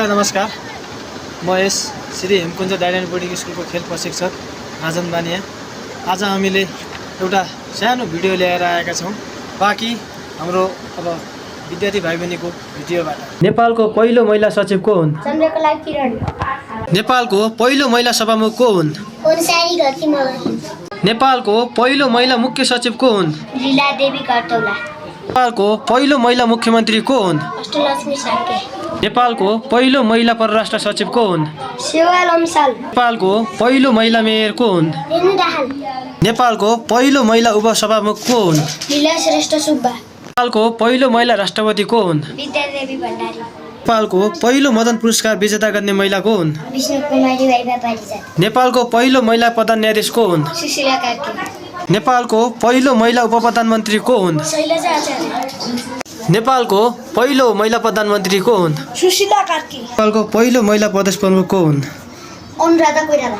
नमस्कार, म यस Shri हेमकुञ्ज dynamic boarding स्कुलको खेल प्रशिक्षक राजन बानिया। आज हामीले एउटा सानो भिडियो ल्याएर आएका छौँ। बाँकी हाम्रो अब विद्यार्थी भाइ बहिनीको भिडियोबाट। नेपालको पहिलो महिला सचिव को हुन्? चन्द्रकला किरण। नेपालको पहिलो महिला सभामुख को हुन्? कोनसारी घरती। नेपालको पहिलो महिला मुख्य सचिव को हुन्? लीला देवी कर्तौला। नेपालको पहिलो महिला मुख्यमन्त्री को हुन्? अष्टलक्ष्मी साके। नेपालको पहिलो महिला परराष्ट्र सचिव को हुन्? सेवा लम्साल। नेपालको पहिलो महिला मेयर को हुन्? रेणु दाहाल। नेपालको पहिलो महिला उपसभामुख को हुन्? लीला श्रेष्ठ सुब्बा। नेपालको पहिलो महिला राष्ट्रपति को हुन्? विद्यादेवी भण्डारी। नेपालको पहिलो मदन पुरस्कार विजेता गर्ने महिला को हुन्? विष्णु कुमारी वाइबा पारिजात। नेपालको पहिलो महिला प्रधान न्यायाधीश को हुन्? सुशीला कार्की। नेपालको पहिलो महिला उपप्रधानमन्त्री को हुन्? शैलजा आचार्य। नेपालको पहिलो महिला प्रधानमन्त्री को हुन्? सुशीला कार्की। नेपालको पहिलो महिला प्रदेश प्रमुख को हुन्? अनुराधा कोइराला।